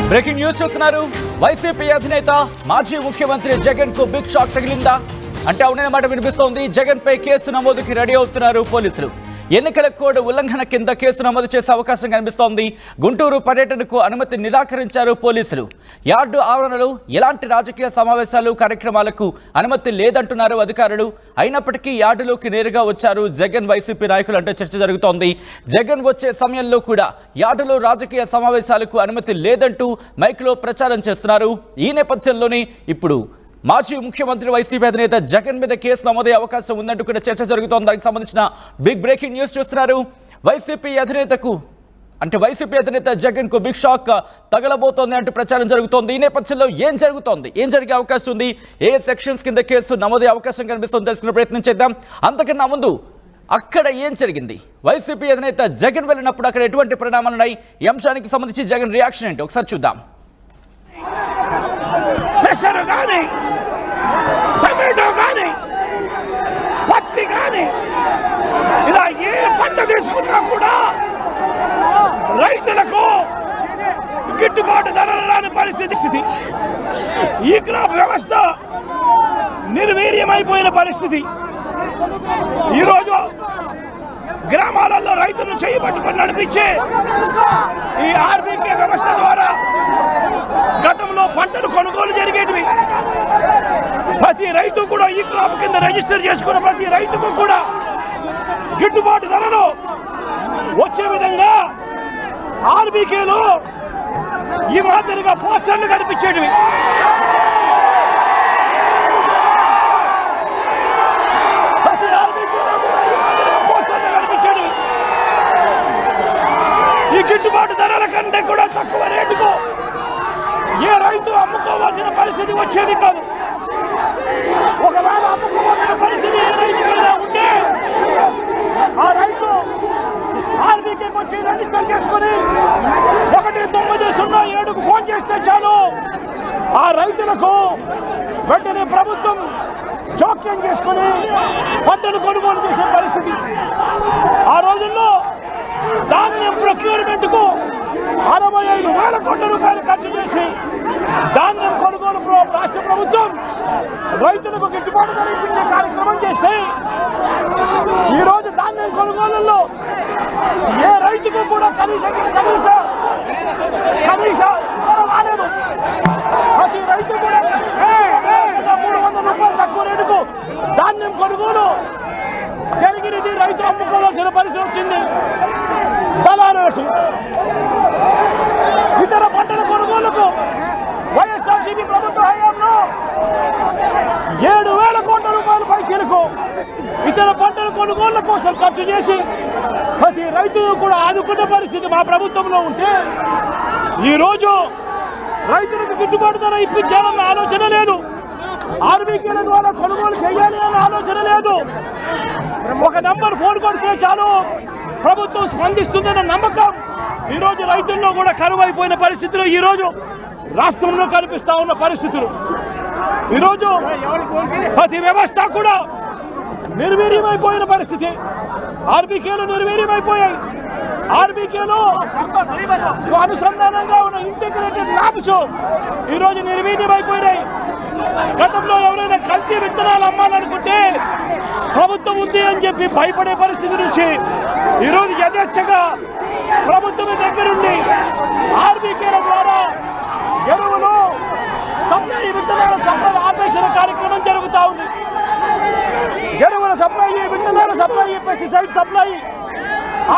Breaking news చూస్తున్నారు. YCP అధినేత మాజీ ముఖ్యమంత్రి జగన్ కు బిగ్ షాక్ తగిలిందా అంటే అవునన్నమాట వినిపిస్తోంది. జగన్ పై కేసు నమోదుకి రెడీ అవుతున్నారు పోలీసులు. ఎన్నికల కోడ్ ఉల్లంఘన కింద కేసు నమోదు చేసే అవకాశం కనిపిస్తోంది. గుంటూరు పర్యటనకు అనుమతి నిరాకరించారు పోలీసులు. యార్డు ఆవరణలో ఎలాంటి రాజకీయ సమావేశాలు కార్యక్రమాలకు అనుమతి లేదంటున్నారు అధికారులు. అయినప్పటికీ యార్డులోకి నేరుగా వచ్చారు జగన్, వైసీపీ నాయకులు అంటే చర్చ జరుగుతోంది. జగన్ వచ్చే సమయంలో కూడా యార్డులో రాజకీయ సమావేశాలకు అనుమతి లేదంటూ మైక్లో ప్రచారం చేస్తున్నారు. ఈ నేపథ్యంలోనే ఇప్పుడు మాజీ ముఖ్యమంత్రి వైసీపీ అధినేత జగన్ మీద కేసు నమోదయ్యే అవకాశం ఉందంటూ కూడా చర్చ జరుగుతోంది. దానికి సంబంధించిన బిగ్ బ్రేకింగ్ న్యూస్ చూస్తున్నారు. వైసీపీ అధినేత జగన్ కు బిగ్ షాక్ తగలబోతోంది అంటూ ప్రచారం జరుగుతోంది. ఈ నేపథ్యంలో ఏం జరుగుతోంది, ఏం జరిగే అవకాశం ఉంది, ఏ సెక్షన్స్ కింద కేసు నమోదయ్యే అవకాశం కనిపిస్తుంది తెలుసుకునే ప్రయత్నం చేద్దాం. అంతకన్నా ముందు అక్కడ ఏం జరిగింది, వైసీపీ అధినేత జగన్ వెళ్ళినప్పుడు అక్కడ ఎటువంటి పరిణామాలు ఉన్నాయి, ఈ అంశానికి సంబంధించి జగన్ రియాక్షన్ ఏంటి ఒకసారి చూద్దాం. టమాటో కానీ పత్తి కానీ ఇలా ఏ పంట తీసుకున్నా కూడా రైతులకు గిట్టుబాటు ధరలు రాని పరిస్థితి. ఈ క్రాప్ వ్యవస్థ నిర్వీర్యమైపోయిన పరిస్థితి. ఈరోజు గ్రామాలలో రైతులను చేయబట్టుకొని నడిపించే ఈ ఆర్బీకే వ్యవస్థ ద్వారా గతంలో పంటలు కొనుగోలు జరిగేటివి. ప్రతి రైతు కూడా ఈ క్రాప్ కింద రిజిస్టర్ చేసుకున్న ప్రతి రైతుకు కూడా గిట్టుబాటు ధరలు వచ్చే విధంగా ఆర్బీకేలో ఈ మాదిరిగా పోస్టర్లు కనిపించేటివి. ఈ గిట్టుబాటు ధరల కంటే కూడా తక్కువ రేటుకు ఏ రైతు అమ్ముకోవాల్సిన పరిస్థితి వచ్చేది కాదు. ఒకవేళ అమ్ముకోవాల్సిన పరిస్థితి ఏ రైతు ఉంటే ఆ రైతు ఆర్బీకేకి వచ్చి రిజిస్టర్ చేసుకుని 1907కు ఫోన్ చేస్తే చాలు, ఆ రైతులకు వెంటనే ప్రభుత్వం జోక్యం చేసుకుని పంటలు కొనుగోలు చేసే పరిస్థితి. ఆ రోజుల్లో ధాన్యం ప్రొక్యూర్మెంట్ కు 65,000 కోట్ల రూపాయలు ఖర్చు చేసి ధాన్యం కొనుగోలు రాష్ట్ర ప్రభుత్వం రైతులకు గిట్టుబాటు ధర ఇప్పించే కార్యక్రమం చేస్తే ఈ రోజు ధాన్యం కొనుగోలులో ఏ రైతుకు కూడా కనీస రాలేదు. ప్రతి రైతు కూడా 300 రూపాయలు తక్కువ రేటుకు ధాన్యం కొనుగోలు జరిగినది. రైతు అమ్ముకోవాల్సిన పరిస్థితి వచ్చింది. దళారులకు ఇతర పంటల కొనుగోలుకు వైఎస్ఆర్సీపీ ప్రభుత్వ హయాంలో 7,000 కోట్ల రూపాయల పైసలకు ఇతర పంటల కొనుగోళ్ల కోసం ఖర్చు చేసి ప్రతి రైతులు కూడా ఆదుకున్న పరిస్థితి మా ప్రభుత్వంలో ఉంటే ఈరోజు రైతులకు గిట్టుబాటు ధర ఇప్పించాలన్న ఆలోచన లేదు. ఆర్బీకేల ద్వారా కొనుగోలు చేయాలి అన్న ఆలోచన లేదు. ఒక నంబర్ ఫోన్ కొడితే చాలు ప్రభుత్వం స్పందిస్తుందన్న నమ్మకం ఈరోజు రైతుల్లో కూడా కరువైపోయిన పరిస్థితులు ఈరోజు రాష్ట్రంలో కనిపిస్తా ఉన్న పరిస్థితులు. ఈరోజు ప్రతి వ్యవస్థ కూడా నిర్వీర్యమైపోయిన పరిస్థితి. ఆర్బీకేలు నిర్వీర్యమైపోయాయి. ఆర్బీకేలో అనుసంధానంగా ఉన్న ఇంటిగ్రేటెడ్ ల్యాబ్స్ ఈరోజు నిర్వీర్యమైపోయినాయి. గతంలో ఎవరైనా కల్తీ విత్తనాలు అమ్మాలనుకుంటే ప్రభుత్వం ఉంది అని చెప్పి భయపడే పరిస్థితి నుంచి ఈరోజు యథేచ్ఛగా ప్రభుత్వం దగ్గరుండి ఆర్బీకేల ద్వారా ఎరువులు సప్లై, విత్తనాల సప్లై ఆపేసిన కార్యక్రమం జరుగుతూ ఉంది. ఎరువుల సప్లై, విత్తనాల సప్లై, పెస్టిసైడ్ సప్లై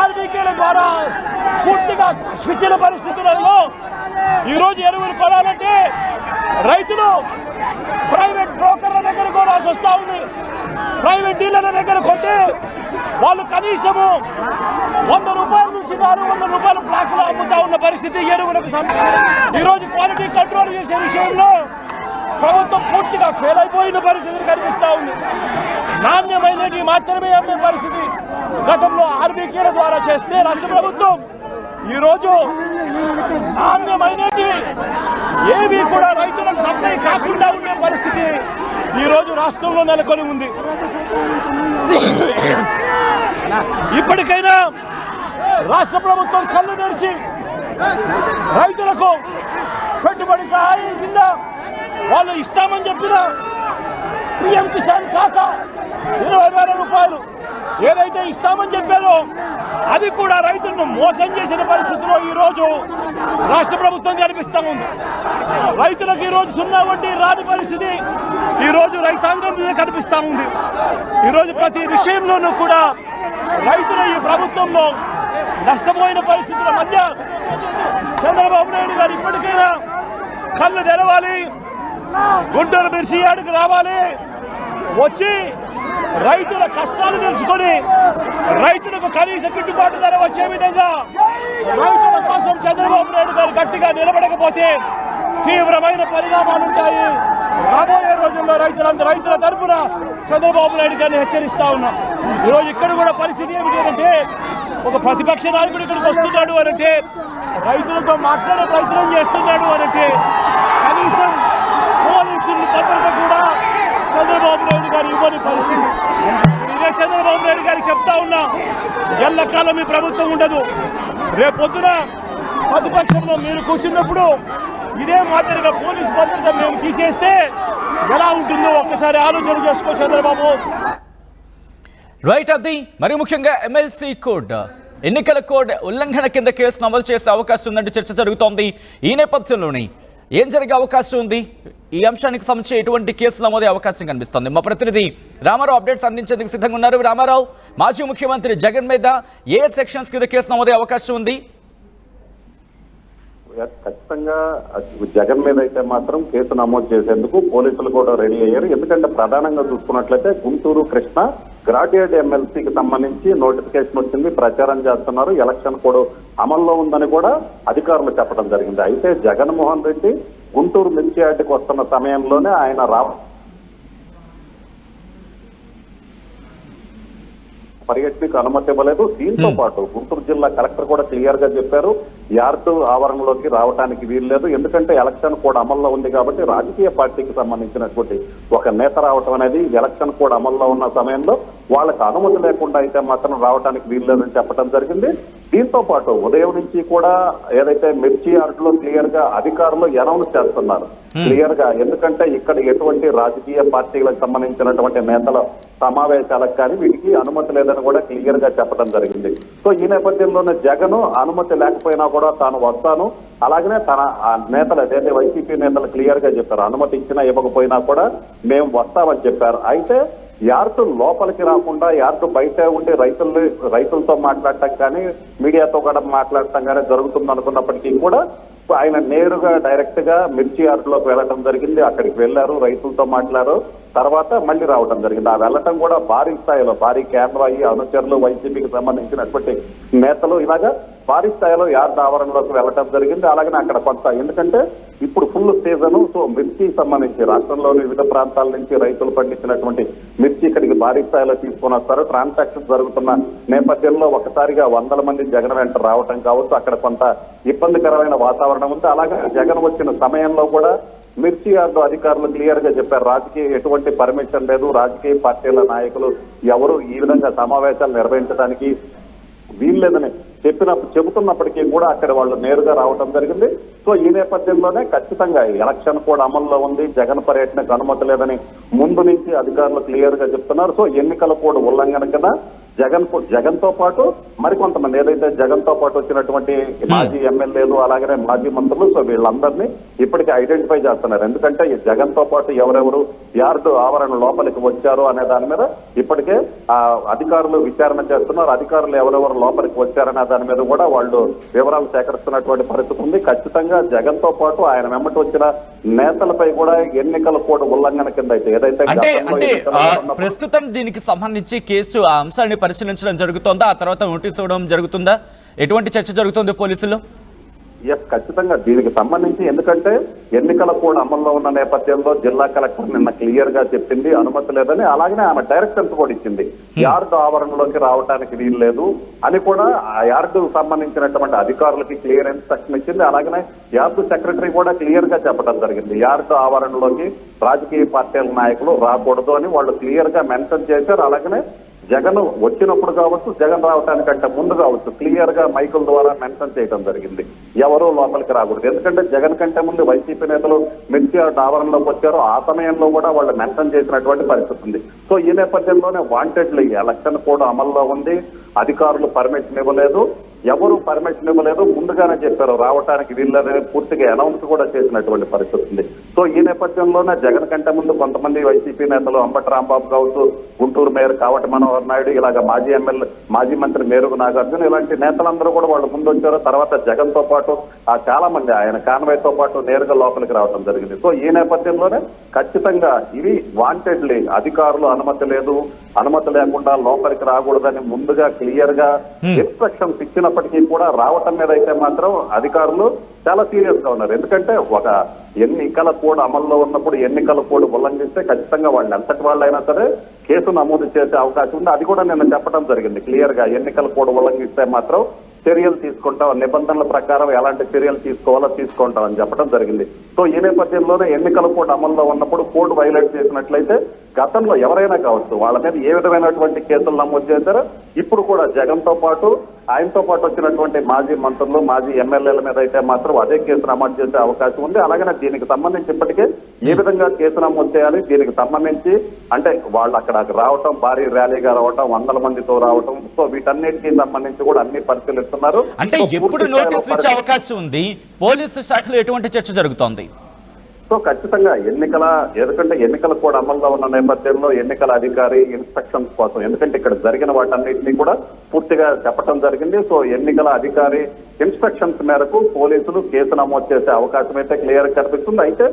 ఆర్బీకేల ద్వారా పూర్తిగా స్విచ్చిన పరిస్థితులలో ఈరోజు ఎరువులు కొనాలంటే రైతులు ప్రైవేట్ బ్రోకర్ల దగ్గర కొనాల్సి వస్తూ ఉంది. ప్రైవేట్ డీలర్ల దగ్గర కొంటే వాళ్ళు కనీసము 100 రూపాయల నుంచి 400 రూపాయల బ్లాక్లో అమ్ముతా ఉన్న పరిస్థితి ఎరువులకు. ఈరోజు క్వాలిటీ కంట్రోల్ చేసే విషయంలో ప్రభుత్వం పూర్తిగా ఫెయిల్ అయిపోయిన పరిస్థితి కనిపిస్తూ ఉంది. నాణ్యమైనవి మాత్రమే అమ్మే పరిస్థితి గతంలో ఆర్బీకేల ద్వారా చేస్తే రాష్ట్ర ప్రభుత్వం ఈరోజు నాణ్యమైనవి ఏవి కూడా రైతులకు సప్లై కాకుండా ఉండే పరిస్థితి ఈరోజు రాష్ట్రంలో నెలకొని ఉంది. ఇప్పటికైనా రాష్ట్ర ప్రభుత్వం కళ్ళు తెరిచి రైతులకు పెట్టుబడి సహాయం కింద వాళ్ళు ఇస్తామని చెప్పిన పిఎం కిసాన్ ఖాతా 20,000 రూపాయలు ఏదైతే ఇస్తామని చెప్పారో అది కూడా రైతులను మోసం చేసిన పరిస్థితిలో ఈ రోజు రాష్ట్ర ప్రభుత్వం కనిపిస్తా ఉంది. రైతులకు ఈ రోజు 0 వడ్డీ రాని పరిస్థితి ఈ రోజు రైతాంగం మీద కనిపిస్తా ఉంది. ఈ రోజు ప్రతి విషయంలోనూ కూడా రైతులు ఈ ప్రభుత్వంలో నష్టపోయిన పరిస్థితుల మధ్య చంద్రబాబు నాయుడు గారు ఇప్పటికైనా కళ్ళు తెరవాలి, గుంటూరు మిర్చి యార్డుకు రావాలి, వచ్చి రైతుల కష్టాలు తెలుసుకొని రైతులకు కనీస గిట్టుబాటు ధర వచ్చే విధంగా రైతుల కోసం చంద్రబాబు నాయుడు గారు గట్టిగా నిలబడకపోతే తీవ్రమైన పరిణామాలు ఉంటాయి. రాబోయే రోజుల్లో రైతుల తరఫున చంద్రబాబు నాయుడు గారిని హెచ్చరిస్తా ఉన్నాం. ఈరోజు ఇక్కడ కూడా పరిస్థితి ఏమిటంటే ఒక ప్రతిపక్ష నాయకుడు ఇక్కడికి వస్తున్నాడు అనంటే, రైతులతో మాట్లాడే ప్రయత్నం చేస్తున్నాడు అనంటే కనీసం పోలీసులు భద్రత కూడా చంద్రబాబు నాయుడు గారు ఇవ్వని పరిస్థితి. ఇదే చంద్రబాబు నాయుడు గారికి చెప్తా ఉన్నా, ఎల్లకాలం మీ ప్రభుత్వం ఉండదు. రేపొద్దున ప్రతిపక్షంలో మీరు కూర్చున్నప్పుడు ఇదే మాదిరిగా పోలీసు భద్రత మేము తీసేస్తే ఎలా ఉంటుందో ఒక్కసారి ఆలోచన చేసుకో చంద్రబాబు. రైట్. అది మరి ముఖ్యంగా ఎమ్మెల్సీ కోడ్ ఎన్నికల కోడ్ ఉల్లంఘన కింద కేసు నమోదు చేసే అవకాశం ఉందంటే చర్చ జరుగుతోంది. ఈ నేపథ్యంలోనే ఏం జరిగే అవకాశం ఉంది, ఈ అంశానికి సంబంధించి ఎటువంటి కేసులు నమోదే అవకాశం కనిపిస్తోంది. మా ప్రతినిధి రామారావు అప్డేట్స్ అందించేందుకు సిద్ధంగా ఉన్నారు. రామారావు, మాజీ ముఖ్యమంత్రి జగన్ మీద ఏ సెక్షన్స్ కింద కేసు నమోదే అవకాశం ఉంది? ఖచ్చితంగా జగన్ మీద అయితే మాత్రం కేసు నమోదు చేసేందుకు పోలీసులు కూడా రెడీ అయ్యారు. ఎందుకంటే ప్రధానంగా చూసుకున్నట్లయితే గుంటూరు కృష్ణ గ్రాడ్యుయేట్ ఎమ్మెల్సీకి సంబంధించి నోటిఫికేషన్ వచ్చింది, ప్రచారం చేస్తున్నారు, ఎలక్షన్ కోడ్ అమల్లో ఉందని కూడా అధికారులు చెప్పడం జరిగింది. అయితే జగన్మోహన్ రెడ్డి గుంటూరు మిర్చి యార్డుకి వస్తున్న సమయంలోనే ఆయన పర్యటనకు అనుమతి ఇవ్వలేదు. దీంతో పాటు గుంటూరు జిల్లా కలెక్టర్ కూడా క్లియర్ గా చెప్పారు, యార్డు ఆవరణలోకి రావడానికి వీల్లేదు. ఎందుకంటే ఎలక్షన్ కోడ్ అమల్లో ఉంది కాబట్టి రాజకీయ పార్టీకి సంబంధించినటువంటి ఒక నేత రావటం అనేది ఎలక్షన్ కోడ్ అమల్లో ఉన్న సమయంలో వాళ్ళకి అనుమతి లేకుండా అయితే మాత్రం రావడానికి వీల్లేదని చెప్పడం జరిగింది. దీంతో పాటు ఉదయం నుంచి కూడా ఏదైతే మిర్చి యార్డులో క్లియర్ గా అధికారులు అనౌన్స్ చేస్తున్నారు క్లియర్ గా. ఎందుకంటే ఇక్కడ ఎటువంటి రాజకీయ పార్టీలకు సంబంధించినటువంటి నేతల సమావేశాలకు కానీ వీటికి అనుమతి లేదని కూడా క్లియర్ గా చెప్పడం జరిగింది. సో ఈ నేపథ్యంలోనే జగన్ అనుమతి లేకపోయినా కూడా తాను వస్తాను, అలాగనే తన నేతలు ఏదైతే వైసీపీ నేతలు క్లియర్ గా చెప్పారు, అనుమతి ఇచ్చినా ఇవ్వకపోయినా కూడా మేము వస్తామని చెప్పారు. అయితే యార్డు లోపలికి రాకుండా యార్డు బయట ఉండి రైతులతో మాట్లాడటం కానీ మీడియాతో కూడా మాట్లాడటం కానీ జరుగుతుంది అనుకున్నప్పటికీ కూడా ఆయన నేరుగా డైరెక్ట్ గా మిర్చి యార్డులోకి వెళ్ళడం జరిగింది. అక్కడికి వెళ్లారు, రైతులతో మాట్లాడారు, తర్వాత మళ్ళీ రావడం జరిగింది. ఆ వెళ్ళటం కూడా భారీ స్థాయిలో భారీ కెమెరా అనుచరులు వైసీపీకి సంబంధించినటువంటి నేతలు ఇలాగా భారీ స్థాయిలో యార్డు ఆవరణలోకి వెళ్ళటం జరిగింది. అలాగనే అక్కడ కొంత ఎందుకంటే ఇప్పుడు ఫుల్ సీజన్, సో మిర్చికి సంబంధించి రాష్ట్రంలోని వివిధ ప్రాంతాల నుంచి రైతులు పండించినటువంటి మిర్చి ఇక్కడికి భారీ స్థాయిలో తీసుకొని వస్తారు. ట్రాన్సాక్షన్ జరుగుతున్న నేపథ్యంలో ఒకసారిగా 100 మంది జగన్ వెంట రావటం కావచ్చు, అక్కడ కొంత ఇబ్బందికరమైన వాతావరణం ఉంది. అలాగే జగన్ వచ్చిన సమయంలో కూడా మిర్చి యార్డు అధికారులు క్లియర్ గా చెప్పారు, రాజకీయ ఎటువంటి పర్మిషన్ లేదు, రాజకీయ పార్టీల నాయకులు ఎవరు ఈ విధంగా సమావేశాలు నిర్వహించడానికి వీల్లేదని చెబుతున్నప్పటికీ కూడా అక్కడ వాళ్ళు నేరుగా రావడం జరిగింది. సో ఈ నేపథ్యంలోనే ఖచ్చితంగా ఎలక్షన్ కూడా అమల్లో ఉంది, జగన్ పర్యటనకు అనుమతి లేదని ముందు నుంచి అధికారులు క్లియర్ గా చెప్తున్నారు. సో ఎన్నికల కోడ్ ఉల్లంఘన కింద జగన్ తో పాటు మరికొంతమంది ఏదైతే జగన్ తో పాటు వచ్చినటువంటి మాజీ ఎమ్మెల్యేలు అలాగనే మాజీ మంత్రులు, సో వీళ్ళందరినీ ఇప్పటికే ఐడెంటిఫై చేస్తున్నారు. ఎందుకంటే ఈ జగన్ తో పాటు ఎవరెవరు యార్డు ఆవరణ లోపలికి వచ్చారు అనే దాని మీద ఇప్పటికే అధికారులు విచారణ చేస్తున్నారు. అధికారులు ఎవరెవరు లోపలికి వచ్చారనే దాని మీద కూడా వాళ్ళు వివరాలు సేకరిస్తున్నటువంటి పరిస్థితి ఉంది. ఖచ్చితంగా జగన్ తో పాటు ఆయన వెంబటి వచ్చిన నేతలపై కూడా ఎన్నికల కోడ్ ఉల్లంఘన కింద అయితే ఏదైతే ప్రస్తుతం దీనికి సంబంధించి కేసు ఆ అంశాన్ని పరిశీలించడం జరుగుతుందా, ఆ తర్వాత నోటీస్ ఇవ్వడం జరుగుతుందా, ఎటువంటి చర్చ జరుగుతుంది పోలీసులు? ఖచ్చితంగా దీనికి సంబంధించి ఎందుకంటే ఎన్నికల కోడ్ అమల్లో ఉన్న నేపథ్యంలో జిల్లా కలెక్టర్ నిన్న క్లియర్ గా చెప్పింది అనుమతి లేదని, అలాగనే ఆమె డైరెక్షన్స్ కూడా ఇచ్చింది యార్డు ఆవరణలోకి రావడానికి వీలు లేదు అని కూడా ఆ యార్డు సంబంధించినటువంటి అధికారులకి క్లియర్ ఇన్స్ట్రక్షన్ ఇచ్చింది. అలాగనే యార్డు సెక్రటరీ కూడా క్లియర్ గా చెప్పడం జరిగింది, యార్డు ఆవరణలోకి రాజకీయ పార్టీల నాయకులు రాకూడదు అని వాళ్ళు క్లియర్ గా మెన్షన్ చేశారు. అలాగనే జగన్ వచ్చినప్పుడు కావచ్చు, జగన్ రావడానికంటే ముందు కావచ్చు, క్లియర్ గా మైకుల ద్వారా మెన్షన్ చేయడం జరిగింది. ఎవరూ లోపలికి రాకూడదు. ఎందుకంటే జగన్ కంటే ముందు వైసీపీ నేతలు మిర్చి ఆవరణలోకి వచ్చారో ఆ సమయంలో కూడా వాళ్ళు మెన్షన్ చేసినటువంటి పరిస్థితి ఉంది. సో ఈ నేపథ్యంలోనే వాంటెడ్లీ ఎలక్షన్ కోడ్ అమల్లో ఉంది. అధికారులు పర్మిషన్ ఇవ్వలేదు, ఎవరు పర్మిషన్ ఇవ్వలేదు, ముందుగానే చెప్పారు రావడానికి వీళ్ళని పూర్తిగా అనౌన్స్ కూడా చేసినటువంటి పరిస్థితి ఉంది. సో ఈ నేపథ్యంలోనే జగన్ కంటే ముందు కొంతమంది వైసీపీ నేతలు అంబటి రాంబాబు కావచ్చు, గుంటూరు మేయర్ కావటి మనోహర్ నాయుడు, ఇలాగ మాజీ మంత్రి మేరుగు నాగార్జున, ఇలాంటి నేతలందరూ కూడా వాళ్ళు ముందు వచ్చారు. తర్వాత జగన్ తో పాటు చాలా మంది ఆయన కాన్వాయ్తో పాటు నేరుగా లోపలికి రావడం జరిగింది. సో ఈ నేపథ్యంలోనే ఖచ్చితంగా ఇవి వాంటెడ్లీ అధికారులు అనుమతి లేకుండా లోపలికి రాకూడదని ముందుగా క్లియర్ గా ఇన్స్ట్రక్షన్స్ ఇచ్చినప్పటికీ కూడా రావటం మీద అయితే మాత్రం అధికారులు చాలా సీరియస్ గా ఉన్నారు. ఎందుకంటే ఒక ఎన్నికల కోడ్ అమల్లో ఉన్నప్పుడు ఎన్నికల కోడ్ ఉల్లంఘిస్తే ఖచ్చితంగా వాళ్ళు ఎంతటి వాళ్ళైనా సరే కేసు నమోదు చేసే అవకాశం ఉంది. అది కూడా నిన్న చెప్పడం జరిగింది క్లియర్ గా. ఎన్నికల కోడ్ ఉల్లంఘిస్తే మాత్రం చర్యలు తీసుకుంటాం, నిబంధనల ప్రకారం ఎలాంటి చర్యలు తీసుకోవాలో తీసుకుంటామని చెప్పడం జరిగింది. సో ఈ నేపథ్యంలోనే ఎన్నికల కోడ్ అమల్లో ఉన్నప్పుడు కోడ్ వైలేట్ చేసినట్లయితే గతంలో ఎవరైనా కావచ్చు వాళ్ళ మీద ఏ విధమైనటువంటి కేసులు నమోదు చేశారో ఇప్పుడు కూడా జగన్ తో పాటు ఆయనతో పాటు వచ్చినటువంటి మాజీ మంత్రులు, మాజీ ఎమ్మెల్యేల మీద అయితే మాత్రం అదే కేసు నమోదు చేసే అవకాశం ఉంది. అలాగనే దీనికి సంబంధించి ఇప్పటికే ఏ విధంగా కేసు నమోదు చేయాలి, దీనికి సంబంధించి అంటే వాళ్ళు అక్కడ రావటం, భారీ ర్యాలీగా రావటం, 100 మందితో రావటం, సో వీటన్నిటికీ సంబంధించి కూడా అన్ని పరిశీలిస్తున్నారు. అంటే ఎప్పుడు నోటీసులు ఇచ్చే అవకాశం ఉంది? పోలీసు శాఖలో ఎటువంటి చర్చ జరుగుతోంది? సో ఖచ్చితంగా ఎందుకంటే ఎన్నికల కోడ్ అమల్లో ఉన్న నేపథ్యంలో ఎన్నికల అధికారి ఇన్స్ట్రక్షన్స్ కోసం, ఎందుకంటే ఇక్కడ జరిగిన వాటన్నిటినీ కూడా పూర్తిగా చెప్పడం జరిగింది. సో ఎన్నికల అధికారి ఇన్స్ట్రక్షన్స్ మేరకు పోలీసులు కేసు నమోదు చేసే అవకాశం అయితే క్లియర్ కనిపిస్తుంది. అయితే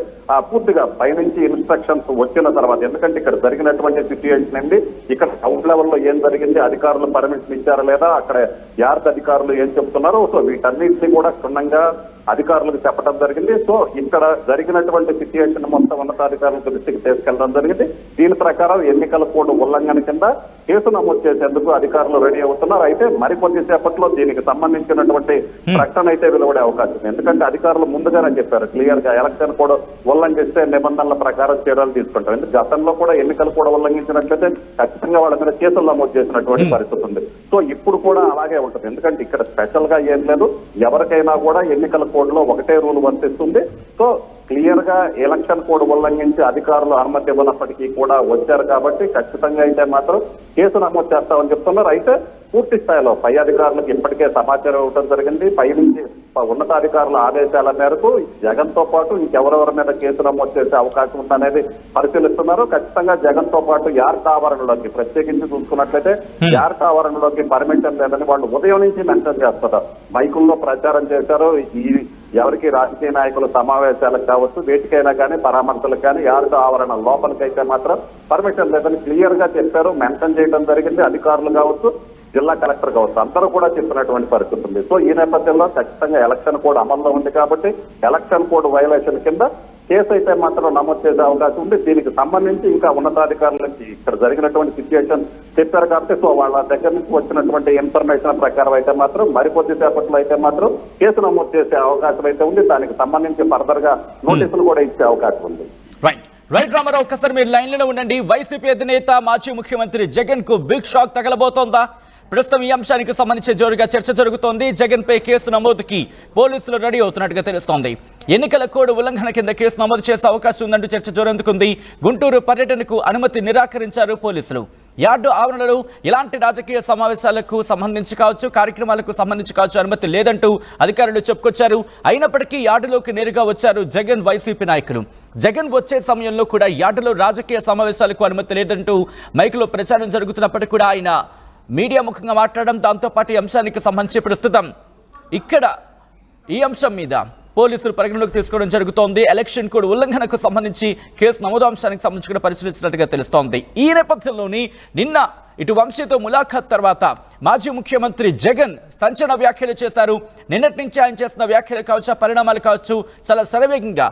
పూర్తిగా పైనుంచి ఇన్స్ట్రక్షన్స్ వచ్చిన తర్వాత, ఎందుకంటే ఇక్కడ జరిగినటువంటి సిచ్యుయేషన్ ఏంటి, ఇక్కడ గ్రౌండ్ లెవెల్లో ఏం జరిగింది, అధికారులు పర్మిషన్ ఇచ్చారా లేదా, అక్కడ యార్డ్ అధికారులు ఏం చెప్తున్నారు, సో వీటన్నిటిని కూడా క్షుణ్ణంగా అధికారులకు చెప్పడం జరిగింది. సో ఇక్కడ జరిగినటువంటి సిచ్యుయేషన్ మొత్తం ఉన్నతాధికారుల దృష్టికి తీసుకెళ్లడం జరిగింది. దీని ప్రకారం ఎన్నికల కోడ్ ఉల్లంఘన కింద కేసు నమోదు చేసేందుకు అధికారులు రెడీ అవుతున్నారు. అయితే మరికొద్ది సేపట్లో దీనికి సంబంధించినటువంటి ప్రకటన అయితే వెలువడే అవకాశం ఉంది. ఎందుకంటే అధికారులు ముందుగానే చెప్పారు క్లియర్ గా ఎలక్షన్ కోడ్ ఉల్లంఘిస్తే నిబంధనల ప్రకారం చర్యలు తీసుకుంటాం. ఎందుకంటే గతంలో కూడా ఎన్నికలు కూడా ఉల్లంఘించినట్లయితే ఖచ్చితంగా వాళ్ళ మీద కేసులు నమోదు చేసినటువంటి పరిస్థితి ఉంది. సో ఇప్పుడు కూడా అలాగే ఉంటుంది. ఎందుకంటే ఇక్కడ స్పెషల్ గా ఏం లేదు, ఎవరికైనా కూడా ఎన్నికల కోడ్ లో ఒకటే రూల్ వర్తిస్తుంది. సో క్లియర్ గా ఎలక్షన్ కోడ్ ఉల్లంఘించి అధికారులు అనుమతి ఇవ్వనప్పటికీ కూడా వచ్చారు కాబట్టి ఖచ్చితంగా అయితే మాత్రం కేసు నమోదు చేస్తామని చెప్తున్నారు. అయితే పూర్తి స్థాయిలో పై అధికారులకు ఇప్పటికే సమాచారం ఇవ్వడం జరిగింది. పై నుంచి ఉన్నతాధికారుల ఆదేశాల మేరకు జగన్ తో పాటు ఇంకెవరెవరి మీద కేసు నమోదు చేసే అవకాశం ఉందనేది పరిశీలిస్తున్నారు. ఖచ్చితంగా జగన్ తో పాటు యార్డ్ ఆవరణలోకి ప్రత్యేకించి చూసుకున్నట్లయితే యార్డ్ ఆవరణలోకి పర్మిషన్ లేదని వాళ్ళు ఉదయం నుంచి మెన్షన్ చేస్తున్నారు. మైకుల్లో ప్రచారం చేశారు. ఎవరికి రాజకీయ నాయకుల సమావేశాలకు కావచ్చు, వేటికైనా కానీ పరామర్శలకు కానీ యార్డ్ ఆవరణ లోపలికైతే మాత్రం పర్మిషన్ లేదని క్లియర్ గా చెప్పారు, మెన్షన్ చేయడం జరిగింది. అధికారులు కావచ్చు, జిల్లా కలెక్టర్ కావచ్చు, అందరూ కూడా చెప్పినటువంటి పరిస్థితి ఉంది. సో ఈ నేపథ్యంలో ఖచ్చితంగా ఎలక్షన్ కోడ్ అమల్లో ఉంది కాబట్టి ఎలక్షన్ కోడ్ వైలేషన్ కింద కేసు అయితే మాత్రం నమోదు చేసే అవకాశం ఉంది. దీనికి సంబంధించి ఇంకా ఉన్నతాధికారుల నుంచి ఇక్కడ జరిగినటువంటి సిచ్యుయేషన్ చెప్పారు కాబట్టి సో వాళ్ళ దగ్గర నుంచి వచ్చినటువంటి ఇన్ఫర్మేషన్ ప్రకారం అయితే మాత్రం మరికొద్ది సేపట్లో అయితే మాత్రం కేసు నమోదు చేసే అవకాశం అయితే ఉంది. దానికి సంబంధించి ఫర్దర్ గా నోటీసులు కూడా ఇచ్చే అవకాశం ఉంది. రైట్ రామారావు, ఒక్కసారి మీరు లైన్లో ఉండండి. వైసీపీ అధినేత మాజీ ముఖ్యమంత్రి జగన్ కు బిగ్ షాక్ తగలబోతోందా? ప్రస్తుతం ఈ అంశానికి సంబంధించి జోరుగా చర్చ జరుగుతోంది. జగన్ పై కేసు నమోదుకి పోలీసులు రెడీ అవుతున్నట్టుగా తెలుస్తోంది. ఎన్నికల కోడ్ ఉల్లంఘన కింద కేసు నమోదు చేసే అవకాశం ఉందంటూ చర్చ జోరందుకుంది. గుంటూరు పర్యటనకు అనుమతి నిరాకరించారు పోలీసులు. యార్డు ఆవరణలో ఇలాంటి రాజకీయ సమావేశాలకు సంబంధించి కావచ్చు, కార్యక్రమాలకు సంబంధించి కావచ్చు అనుమతి లేదంటూ అధికారులు చెప్పుకొచ్చారు. అయినప్పటికీ యార్డులోకి నేరుగా వచ్చారు జగన్ వైసీపీ నాయకులు. జగన్ వచ్చే సమయంలో కూడా యార్డులో రాజకీయ సమావేశాలకు అనుమతి లేదంటూ మైకులో ప్రచారం జరుగుతున్నప్పటికీ కూడా ఆయన మీడియా ముఖంగా మాట్లాడడం, దాంతోపాటు ఈ అంశానికి సంబంధించి ప్రస్తుతం ఇక్కడ ఈ అంశం మీద పోలీసులు పరిగణలోకి తీసుకోవడం జరుగుతోంది. ఎలక్షన్ కోడ్ ఉల్లంఘనకు సంబంధించి కేసు నమోదు అంశానికి సంబంధించి కూడా పరిశీలిస్తున్నట్టుగా తెలుస్తోంది. ఈ నేపథ్యంలోని నిన్న ఇటు వంశీతో ములాఖాత్ తర్వాత మాజీ ముఖ్యమంత్రి జగన్ సంచలన వ్యాఖ్యలు చేశారు. నిన్నటి నుంచి ఆయన చేసిన వ్యాఖ్యలు కావచ్చు, పరిణామాలు కావచ్చు, చాలా శరవేగంగా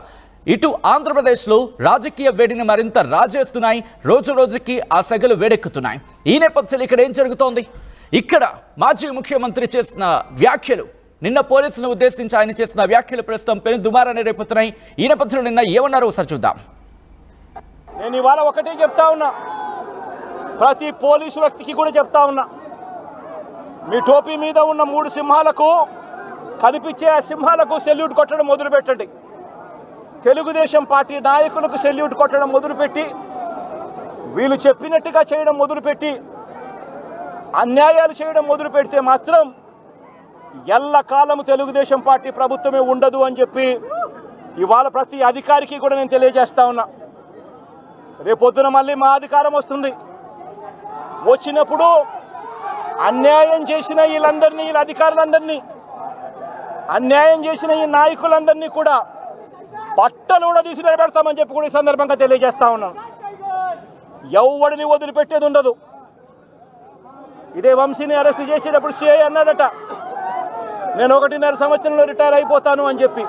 ఇటు ఆంధ్రప్రదేశ్లో రాజకీయ వేడిని మరింత రాజేస్తున్నాయి. రోజు రోజుకి ఆ సెగలు వేడెక్కుతున్నాయి. ఈ నేపథ్యంలో ఇక్కడ ఏం జరుగుతోంది? ఇక్కడ మాజీ ముఖ్యమంత్రి చేసిన వ్యాఖ్యలు, నిన్న పోలీసులను ఉద్దేశించి ఆయన చేసిన వ్యాఖ్యలు ప్రస్తుతం పెను దుమారాన్ని రేపుతున్నాయి. ఈ నేపథ్యంలో నిన్న ఏమన్నారో ఒకసారి చూద్దాం. నేను ఇవాళ ఒకటే చెప్తా ఉన్నా, ప్రతి పోలీసు వ్యక్తికి కూడా చెప్తా ఉన్నా, మీ టోపీ మీద ఉన్న 3 సింహాలకు కనిపించే ఆ సింహాలకు సెల్యూట్ కొట్టడం మొదలుపెట్టండి. తెలుగుదేశం పార్టీ నాయకులకు సెల్యూట్ కొట్టడం మొదలుపెట్టి, వీళ్ళు చెప్పినట్టుగా చేయడం మొదలుపెట్టి, అన్యాయాలు చేయడం మొదలు పెడితే మాత్రం ఎల్లకాలం తెలుగుదేశం పార్టీ ప్రభుత్వమే ఉండదు అని చెప్పి ఇవాళ ప్రతి అధికారికి కూడా నేను తెలియజేస్తా ఉన్నా. రేపొద్దున మళ్ళీ మా అధికారం వస్తుంది. వచ్చినప్పుడు అన్యాయం చేసిన వీళ్ళందరినీ, వీళ్ళ అధికారులందరినీ, అన్యాయం చేసిన ఈ నాయకులందరినీ కూడా బట్టలు కూడా తీసి నిలబెడతామని చెప్పి కూడా ఈ సందర్భంగా తెలియజేస్తా ఉన్నాను. ఎవడిని వదిలిపెట్టేది ఉండదు. ఇదే వంశీని అరెస్ట్ చేసేటప్పుడు సిఐ అన్నాడట, నేను 1.5 సంవత్సరంలో రిటైర్ అయిపోతాను అని చెప్పి.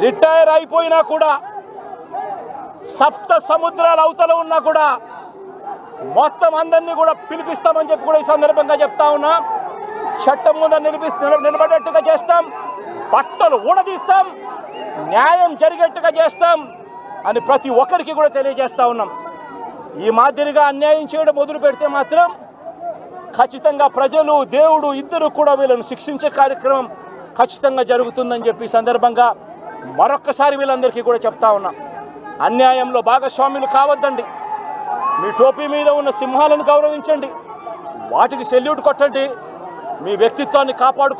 రిటైర్ అయిపోయినా కూడా, సప్త సముద్రాల అవతల ఉన్నా కూడా మొత్తం అందరినీ కూడా పిలిపిస్తామని చెప్పి కూడా ఈ సందర్భంగా చెప్తా ఉన్నా. చట్టం ముందు నిలబడేట్టుగా చేస్తాం, బట్టలు ఊడదీస్తాం, న్యాయం జరిగేట్టుగా చేస్తాం అని ప్రతి ఒక్కరికి కూడా తెలియజేస్తా ఉన్నాం. ఈ మాదిరిగా అన్యాయం చేయడం మొదలు పెడితే మాత్రం ఖచ్చితంగా ప్రజలు, దేవుడు ఇద్దరు కూడా వీళ్ళను శిక్షించే కార్యక్రమం ఖచ్చితంగా జరుగుతుందని చెప్పి సందర్భంగా మరొక్కసారి వీళ్ళందరికీ కూడా చెప్తా ఉన్నా. అన్యాయంలో భాగస్వాములు కావద్దండి. మీ టోపీ మీద ఉన్న సింహాలను గౌరవించండి, వాటికి సెల్యూట్ కొట్టండి, మీ వ్యక్తిత్వాన్ని కాపాడుకో